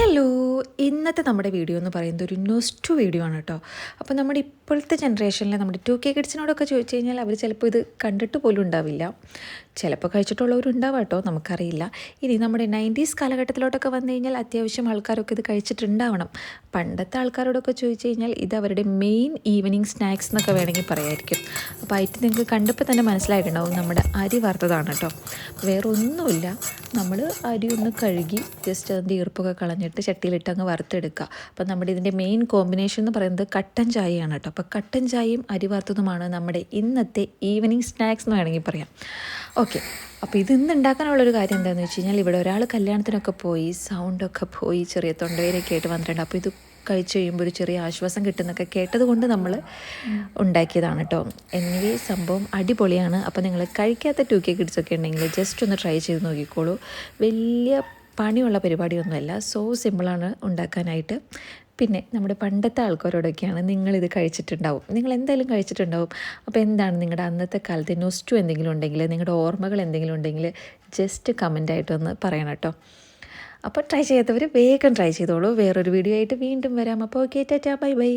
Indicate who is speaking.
Speaker 1: Hello, ഇന്നത്തെ നമ്മുടെ video എന്ന് പറയുന്നത് ഒരു നൊസ്റ്റു വീഡിയോ ആണ് കേട്ടോ. അപ്പോൾ നമ്മുടെ ഇപ്പോഴത്തെ ജനറേഷനിൽ നമ്മുടെ 2K കിഡ്സിനോടൊക്കെ ചോദിച്ചു കഴിഞ്ഞാൽ അവർ ചിലപ്പോൾ ഇത് കണ്ടിട്ട് പോലും ഉണ്ടാവില്ല. ചിലപ്പോൾ കഴിച്ചിട്ടുള്ളവരുണ്ടാവാം കേട്ടോ, നമുക്കറിയില്ല. ഇനി നമ്മുടെ 90s കാലഘട്ടത്തിലോട്ടൊക്കെ വന്നു കഴിഞ്ഞാൽ അത്യാവശ്യം ആൾക്കാരൊക്കെ ഇത് കഴിച്ചിട്ടുണ്ടാവണം. പണ്ടത്തെ ആൾക്കാരോടൊക്കെ ചോദിച്ചു കഴിഞ്ഞാൽ ഇത് അവരുടെ മെയിൻ ഈവനിങ് സ്നാക്സ് എന്നൊക്കെ വേണമെങ്കിൽ പറയായിരിക്കും. അപ്പോൾ ആയിട്ട് നിങ്ങൾക്ക് കണ്ടപ്പോൾ തന്നെ മനസ്സിലായിട്ടുണ്ടാവും നമ്മുടെ അരി വറുത്തതാണ് കേട്ടോ. വേറെ ഒന്നുമില്ല, നമ്മൾ അരി ഒന്ന് കഴുകി ജസ്റ്റ് അതിൻ്റെ ഈർപ്പൊക്കെ കളഞ്ഞിട്ട് ചട്ടിയിലിട്ട് അങ്ങ് വറുത്തെടുക്കുക. അപ്പോൾ നമ്മുടെ ഇതിൻ്റെ മെയിൻ കോമ്പിനേഷൻ എന്ന് പറയുന്നത് കട്ടൻ ചായയാണ് കേട്ടോ. അപ്പോൾ കട്ടൻ ചായയും അരി വറുത്തതുമാണ് നമ്മുടെ ഇന്നത്തെ ഈവനിങ് സ്നാക്സ് എന്ന് വേണമെങ്കിൽ പറയാം. ഓക്കെ, അപ്പോൾ ഇത് ഇന്ന് ഉണ്ടാക്കാനുള്ളൊരു കാര്യം എന്താണെന്ന് വെച്ച് കഴിഞ്ഞാൽ ഇവിടെ ഒരാൾ കല്യാണത്തിനൊക്കെ പോയി സൗണ്ടൊക്കെ പോയി ചെറിയ തൊണ്ടവേനൊക്കെ ആയിട്ട് വന്നിട്ടുണ്ട്. അപ്പോൾ ഇത് കഴിച്ച് കഴിയുമ്പോൾ ഒരു ചെറിയ ആശ്വാസം കിട്ടുന്നൊക്കെ കേട്ടത് കൊണ്ട് നമ്മൾ ഉണ്ടാക്കിയതാണ് കേട്ടോ. എനിവേ സംഭവം അടിപൊളിയാണ്. അപ്പോൾ നിങ്ങൾ കഴിക്കാത്ത 2K കിഡ്സൊക്കെ ഉണ്ടെങ്കിൽ ജസ്റ്റ് ഒന്ന് ട്രൈ ചെയ്ത് നോക്കിക്കോളൂ. വലിയ പണിയുള്ള പരിപാടിയൊന്നുമല്ല, സോ സിമ്പിളാണ് ഉണ്ടാക്കാനായിട്ട്. പിന്നെ നമ്മുടെ പണ്ടത്തെ ആൾക്കാരോടൊക്കെയാണ് നിങ്ങളിത് കഴിച്ചിട്ടുണ്ടാവും, നിങ്ങൾ എന്തായാലും കഴിച്ചിട്ടുണ്ടാവും. അപ്പോൾ എന്താണ് നിങ്ങളുടെ അന്നത്തെ കാലത്തെ നൊസ്റ്റു എന്തെങ്കിലും ഉണ്ടെങ്കിൽ, നിങ്ങളുടെ ഓർമ്മകൾ എന്തെങ്കിലും ഉണ്ടെങ്കിൽ ജസ്റ്റ് കമൻ്റായിട്ടൊന്ന് പറയണം കേട്ടോ. അപ്പോൾ ട്രൈ ചെയ്യാത്തവർ വേഗം ട്രൈ ചെയ്തോളൂ. വേറൊരു വീഡിയോ ആയിട്ട് വീണ്ടും വരാം. അപ്പോൾ ഓക്കെ, ടാറ്റാ, ബൈ ബൈ.